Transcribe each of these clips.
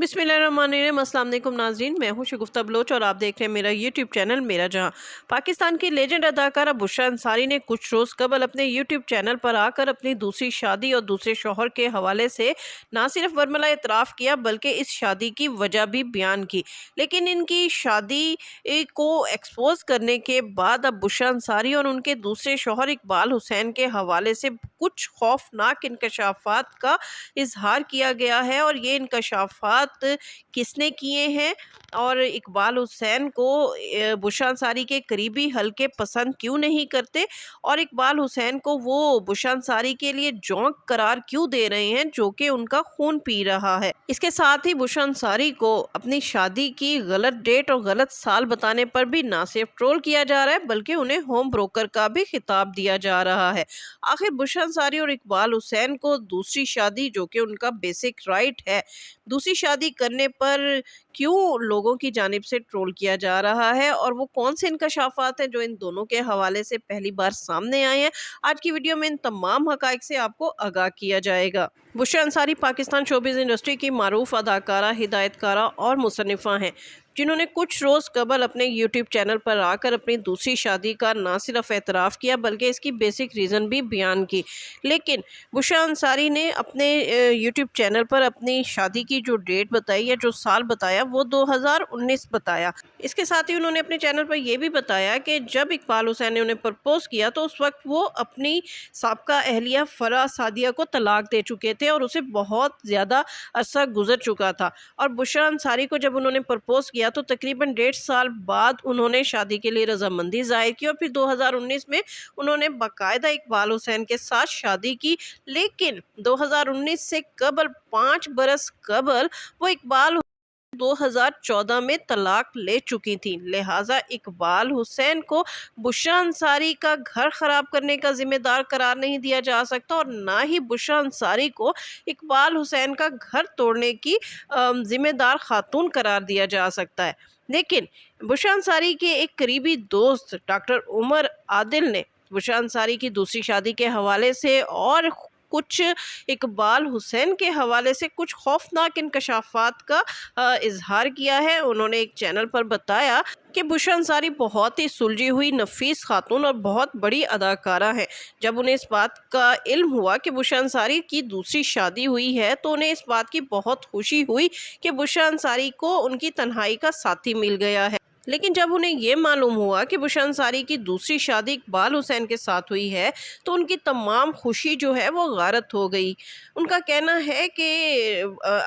बिस्मिल्लाहिर्रहमानिर्रहीम। अस्सलाम वालेकुम नाज़रीन, मैं हूं शगुफ्ता बलोच और आप देख रहे हैं मेरा यूट्यूब चैनल मेरा जहां। पाकिस्तान की लेजेंड अदाकारा बुशरा अंसारी ने कुछ रोज़ कबल अपने यूट्यूब चैनल पर आकर अपनी दूसरी शादी और दूसरे शौहर के हवाले से ना सिर्फ बरमला इतराफ़ किया बल्कि इस शादी की वजह भी बयान की। लेकिन इनकी शादी को एक्सपोज करने के बाद अब बुशरा अंसारी और उनके दूसरे शौहर इकबाल हुसैन के हवाले से कुछ खौफनाक इंकशाफात का इजहार किया गया है। और ये इंकशाफात किसने किए हैं और इकबाल हुसैन को बुशरा अंसारी के करीबी हल्के पसंद क्यों नहीं करते, और इकबाल हुसैन को वो बुशरा अंसारी के लिए जोंक करार क्यों दे रहे हैं जो कि उनका खून पी रहा है। इसके साथ ही बुशरा अंसारी को अपनी शादी की गलत डेट और गलत साल बताने पर भी ना सिर्फ ट्रोल किया जा रहा है बल्कि उन्हें होम ब्रोकर का भी खिताब दिया जा रहा है। आखिर बुशरा अंसारी और इकबाल हुसैन को दूसरी शादी, जो कि उनका बेसिक राइट है, दूसरी शादी करने पर क्यों लोगों की जानिब से ट्रोल किया जा रहा है, और वो कौन से इंकशाफात हैं जो इन दोनों के हवाले से पहली बार सामने आए हैं। आज की वीडियो में इन तमाम हकाइक से आपको आगाह किया जाएगा। बुशरा अंसारी पाकिस्तान शोबिज़ इंडस्ट्री की मारूफ अदाकारा, हिदायतकारा और मुसन्निफ़ा हैं, जिन्होंने कुछ रोज़ कबल अपने यूट्यूब चैनल पर आकर अपनी दूसरी शादी का ना सिर्फ एतराफ़ किया बल्कि इसकी बेसिक रीज़न भी बयान की। लेकिन बुशरा अंसारी ने अपने यूट्यूब चैनल पर अपनी शादी की जो डेट बताई या जो साल बताया वो 2019 बताया। इसके साथ ही उन्होंने अपने चैनल पर यह भी बताया कि जब इकबाल हुसैन ने उन्हें प्रपोज किया तो उस वक्त वो अपनी साबका अहलिया फरा सादिया को तलाक दे चुके थे और उसे बहुत ज़्यादा अरसा गुजर चुका था। और बुशरा अंसारी को जब उन्होंने प्रपोज किया तो तकरीबन 1.5 साल बाद उन्होंने शादी के लिए रजामंदी जाहिर की और फिर 2019 में उन्होंने बाकायदा इकबाल हुसैन के साथ शादी की। लेकिन 2019 से कबल 5 बरस कबल वो इकबाल 2014 में तलाक ले चुकी थी। लिहाजा इकबाल हुसैन को बुशरा अंसारी का घर खराब करने का जिम्मेदार करार नहीं दिया जा सकता और ना ही बुशरा अंसारी को इकबाल हुसैन का घर तोड़ने की जिम्मेदार खातून करार दिया जा सकता है। लेकिन बुशरा अंसारी के एक करीबी दोस्त डॉक्टर उमर आदिल ने बुशरा अंसारी की दूसरी शादी के हवाले से और कुछ इकबाल हुसैन के हवाले से कुछ खौफनाक इंकशाफात का इजहार किया है। उन्होंने एक चैनल पर बताया कि बुशरा अंसारी बहुत ही सुलझी हुई नफीस खातून और बहुत बड़ी अदाकारा है। जब उन्हें इस बात का इल्म हुआ कि बुशरा अंसारी की दूसरी शादी हुई है तो उन्हें इस बात की बहुत खुशी हुई कि बुशरा अंसारी को उनकी तन्हाई का साथी मिल गया है। लेकिन जब उन्हें ये मालूम हुआ कि बुशरा अंसारी की दूसरी शादी इकबाल हुसैन के साथ हुई है तो उनकी तमाम खुशी जो है वो गारत हो गई। उनका कहना है कि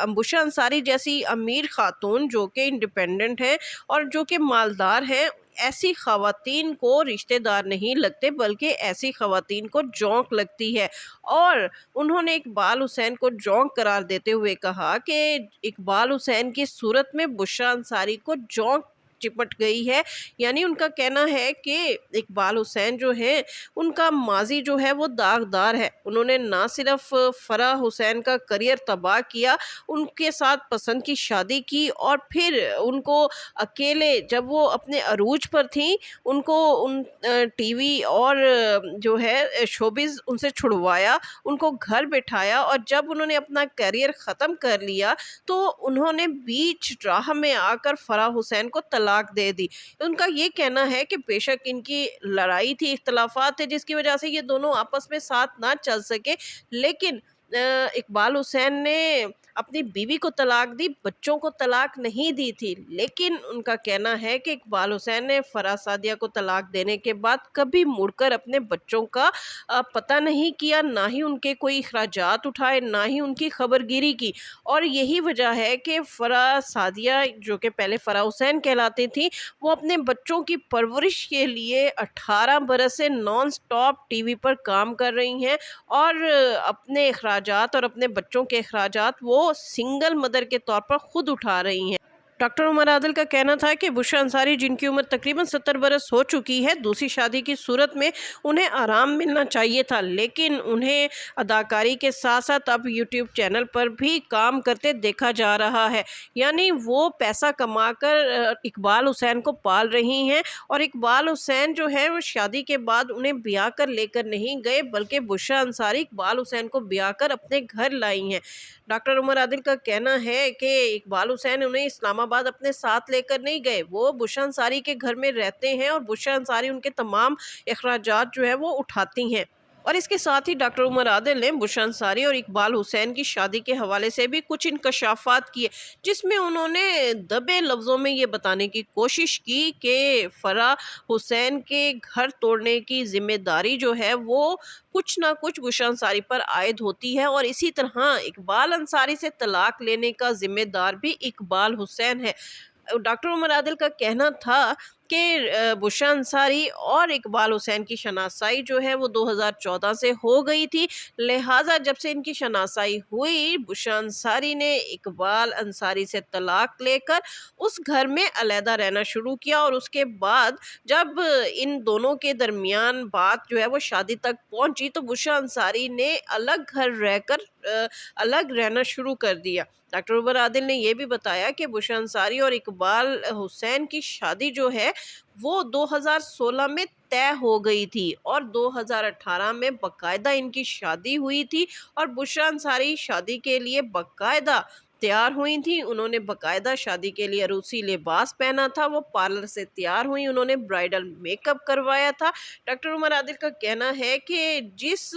बुशरा अंसारी जैसी अमीर खातून जो कि इंडिपेंडेंट है और जो कि मालदार हैं, ऐसी ख़वातीन को रिश्तेदार नहीं लगते बल्कि ऐसी ख़वातीन को जोंक लगती है। और उन्होंने इकबाल हुसैन को जोंक करार देते हुए कहा कि इकबाल हुसैन की सूरत में बुशरा अंसारी को जोंक चिपट गई है। यानी उनका कहना है कि इकबाल हुसैन जो है उनका माजी जो है वो दागदार है। उन्होंने ना सिर्फ फरा हुसैन का करियर तबाह किया, उनके साथ पसंद की शादी की और फिर उनको अकेले जब वो अपने अरूज पर थी उनको उन टीवी और जो है शोबिज़ उनसे छुड़वाया, उनको घर बिठाया और जब उन्होंने अपना करियर ख़त्म कर लिया तो उन्होंने बीच राह में आकर फरा हुसैन को तलाक दे दी। उनका ये कहना है कि बेशक इनकी लड़ाई थी, इख्तलाफात थे जिसकी वजह से ये दोनों आपस में साथ ना चल सके, लेकिन इकबाल हुसैन ने अपनी बीवी को तलाक दी, बच्चों को तलाक नहीं दी थी। लेकिन उनका कहना है कि इकबाल हुसैन ने फरा सादिया को तलाक देने के बाद कभी मुड़कर अपने बच्चों का पता नहीं किया, ना ही उनके कोई अखराजात उठाए, ना ही उनकी खबरगिरी की। और यही वजह है कि फरा सादिया जो कि पहले फरा हुसैन कहलाती थी, वो अपने बच्चों की परवरिश के लिए 18 बरस से नॉन स्टॉप टीवी पर काम कर रही हैं और अपने अखराजात और अपने बच्चों के अखराजात वो सिंगल मदर के तौर पर खुद उठा रही हैं। डॉक्टर उमर आदिल का कहना था कि बुशरा अंसारी जिनकी उम्र तकरीबन 70 बरस हो चुकी है, दूसरी शादी की सूरत में उन्हें आराम मिलना चाहिए था, लेकिन उन्हें अदाकारी के साथ साथ अब यूट्यूब चैनल पर भी काम करते देखा जा रहा है। यानी वो पैसा कमाकर इकबाल हुसैन को पाल रही हैं और इकबाल हुसैन जो है वो शादी के बाद उन्हें ब्याह कर लेकर नहीं गए बल्कि बुशरा अंसारी इकबाल हुसैन को ब्याह कर अपने घर लाई हैं। डॉक्टर उमर आदिल का कहना है कि इकबाल हुसैन उन्हें इस्लामाबाद अपने साथ लेकर नहीं गए, वो बुशरा अंसारी के घर में रहते हैं और बुशरा अंसारी उनके तमाम अखराजात जो है वो उठाती हैं। और इसके साथ ही डॉक्टर उमर आदिल ने बुशरा अंसारी और इकबाल हुसैन की शादी के हवाले से भी कुछ इंकशाफात किए, जिसमें उन्होंने दबे लफ्ज़ों में ये बताने की कोशिश की कि फराह हुसैन के घर तोड़ने की जिम्मेदारी जो है वो कुछ ना कुछ बुशरा अंसारी पर आयद होती है, और इसी तरह इकबाल अंसारी से तलाक लेने का जिम्मेदार भी इकबाल हुसैन है। डॉक्टर उमर आदिल का कहना था कि बुशरा अंसारी और इकबाल हुसैन की शनासाई जो है वो 2014 से हो गई थी, लिहाजा जब से इनकी शनासाई हुई बुशरा अंसारी ने इकबाल अंसारी से तलाक लेकर उस घर में अलहदा रहना शुरू किया, और उसके बाद जब इन दोनों के दरमियान बात जो है वो शादी तक पहुंची तो बुशरा अंसारी ने अलग घर रहकर अलग रहना शुरू कर दिया। डॉक्टर उमर आदिल ने यह भी बताया कि बुशरा अंसारी और इकबाल हुसैन की शादी जो है वो 2016 में तय हो गई थी और 2018 में बाकायदा इनकी शादी हुई थी, और बुशरा अंसारी शादी के लिए बाकायदा तैयार हुई थी। उन्होंने बाकायदा शादी के लिए रूसी लिबास पहना था, वो पार्लर से तैयार हुई, उन्होंने ब्राइडल मेकअप करवाया था। डॉक्टर उमर आदिल का कहना है कि जिस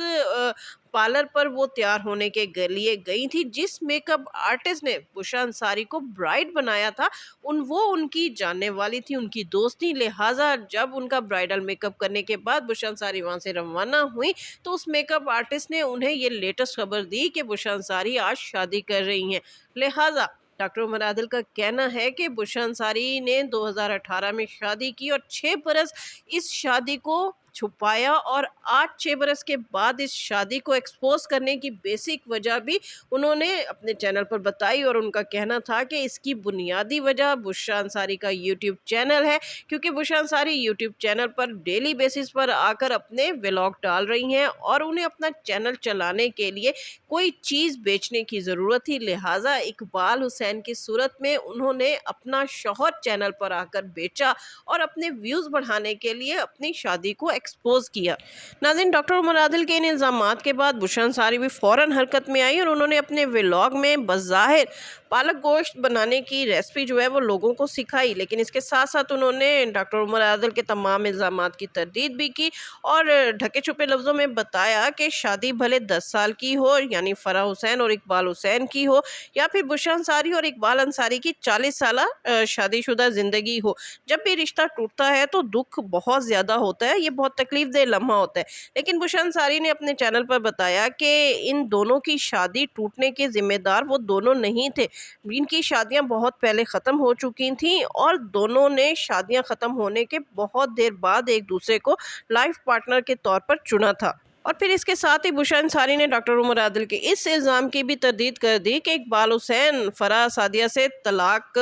पार्लर पर वो तैयार होने के लिए गई थी, जिस मेकअप आर्टिस्ट ने बुशरा अंसारी को ब्राइड बनाया था वो उनकी जानने वाली थी, उनकी दोस्त थी, लिहाजा जब उनका ब्राइडल मेकअप करने के बाद बुशरा अंसारी वहाँ से रवाना हुई तो उस मेकअप आर्टिस्ट ने उन्हें ये लेटेस्ट खबर दी कि बुशरा अंसारी आज शादी कर रही हैं। लिहाजा डॉक्टर उमर आदिल का कहना है कि बुशरा अंसारी ने 2018 में शादी की और 6 बरस इस शादी को छुपाया, और आज 6 बरस के बाद इस शादी को एक्सपोज करने की बेसिक वजह भी उन्होंने अपने चैनल पर बताई, और उनका कहना था कि इसकी बुनियादी वजह बुशरा अंसारी का यूट्यूब चैनल है, क्योंकि बुशरा अंसारी यूट्यूब चैनल पर डेली बेसिस पर आकर अपने व्लॉग डाल रही हैं और उन्हें अपना चैनल चलाने के लिए कोई चीज़ बेचने की ज़रूरत थी, लिहाजा इकबाल हुसैन की सूरत में उन्होंने अपना शौहर चैनल पर आकर बेचा और अपने व्यूज़ बढ़ाने के लिए अपनी शादी को एक्सपोज किया। नाज़रीन, डॉक्टर उमर आदिल के इन इल्ज़ामात के बाद बुशरा अंसारी भी फ़ौरन हरकत में आई और उन्होंने अपने व्लॉग में बज़ाहिर पालक गोश्त बनाने की रेसिपी जो है वो लोगों को सिखाई, लेकिन इसके साथ साथ उन्होंने डॉक्टर उमर आदिल के तमाम इल्ज़ामात की तरदीद भी की और ढके छुपे लफ्ज़ों में बताया कि शादी भले 10 साल की हो, यानी फराह हुसैन और इकबाल हुसैन की हो, या फिर बुशरा अंसारी और इकबाल अंसारी की 40 साल शादीशुदा ज़िंदगी हो, जब भी रिश्ता टूटता है तो दुख बहुत ज़्यादा होता है, ये बहुत तकलीफ दे लम्हा होता है। लेकिन बुशरा अंसारी ने अपने चैनल पर बताया कि इन दोनों की शादी टूटने के ज़िम्मेदार वो दोनों नहीं थे, इनकी शादियां बहुत पहले ख़त्म हो चुकी थीं और दोनों ने शादियां ख़त्म होने के बहुत देर बाद एक दूसरे को लाइफ पार्टनर के तौर पर चुना था। और फिर इसके साथ ही बुशरा अंसारी ने डॉक्टर उमर आदिल के इस इल्ज़ाम की भी तरदीद कर दी कि इकबाल हुसैन फराह सादिया से तलाक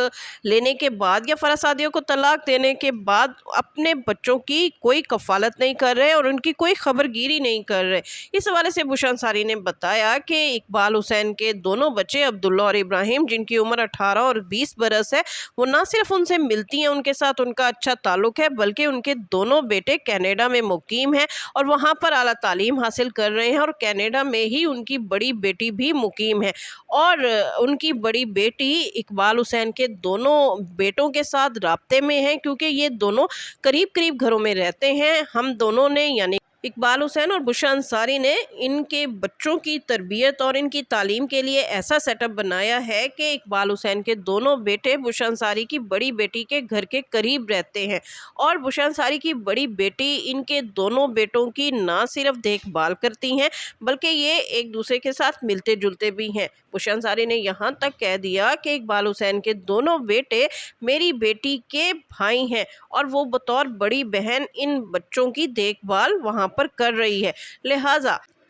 लेने के बाद या फराह सादिया को तलाक देने के बाद अपने बच्चों की कोई कफ़ालत नहीं कर रहे और उनकी कोई खबरगिरी नहीं कर रहे। इस हवाले से बुशरा अंसारी ने बताया कि इकबाल हुसैन के दोनों बच्चे अब्दुल्ला और इब्राहिम, जिनकी उम्र 18 और 20 बरस है, वो ना सिर्फ उनसे मिलती हैं, उनके साथ उनका अच्छा ताल्लुक़ है, बल्कि उनके दोनों बेटे कनाडा में मुकीम हैं और वहाँ पर आला तालीम हासिल कर रहे हैं, और कनाडा में ही उनकी बड़ी बेटी भी मुकीम है। और उनकी बड़ी बेटी इकबाल हुसैन के दोनों बेटों के साथ राब्ते में है, क्योंकि ये दोनों करीब करीब घरों में रहते हैं। हम दोनों ने, यानी इकबाल हुसैन और बुशरा अंसारी ने, इनके बच्चों की तरबियत और इनकी तालीम के लिए ऐसा सेटअप बनाया है कि इकबाल हुसैन के दोनों बेटे बुशरा अंसारी की बड़ी बेटी के घर के करीब रहते हैं, और बुशरा अंसारी की बड़ी बेटी इनके दोनों बेटों की ना सिर्फ देखभाल करती हैं बल्कि ये एक दूसरे के साथ मिलते जुलते भी हैं। बुशरा अंसारी ने यहाँ तक कह दिया कि इकबाल हुसैन के दोनों बेटे मेरी बेटी के भाई हैं और वो बतौर बड़ी बहन इन बच्चों की देखभाल वहाँ पर कर रही है।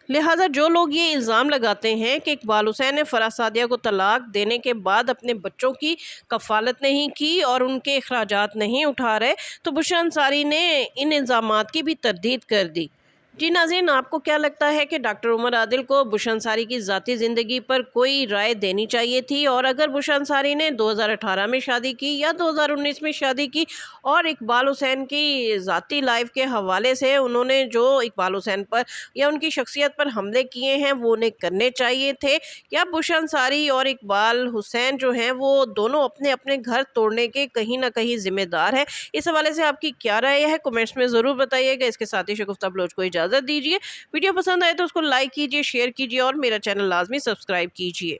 लिहाजा जो लोग ये इल्ज़ाम लगाते हैं कि इकबाल हुसैन ने फराह सादिया को तलाक देने के बाद अपने बच्चों की कफ़ालत नहीं की और उनके अखराजात नहीं उठा रहे, तो बुशरा अंसारी ने इन इल्ज़ामात की भी तरदीद कर दी। جی ناظرین، آپ کو کیا لگتا ہے کہ ڈاکٹر عمر عادل کو بش انصاری کی ذاتی زندگی پر کوئی رائے دینی چاہیے تھی؟ اور اگر بش انصاری نے 2018 میں شادی کی یا 2019 میں شادی کی، اور اقبال حسین کی ذاتی لائف کے حوالے سے انہوں نے جو اقبال حسین پر یا ان کی شخصیت پر حملے کیے ہیں وہ انہیں کرنے چاہیے تھے، یا بش انصاری اور اقبال حسین جو ہیں وہ دونوں اپنے اپنے گھر توڑنے کے کہیں نہ کہیں ذمہ دار ہیں؟ اس حوالے سے آپ کی کیا رائے ہے؟ کمنٹس میں ضرور بتائیے گا۔ اس کے ساتھ ہی شگفتہ بلوچ کو اجازت دیجیے۔ ویڈیو پسند آئے تو اس کو لائک کیجیے، شیئر کیجیے اور میرا چینل لازمی سبسکرائب کیجیے۔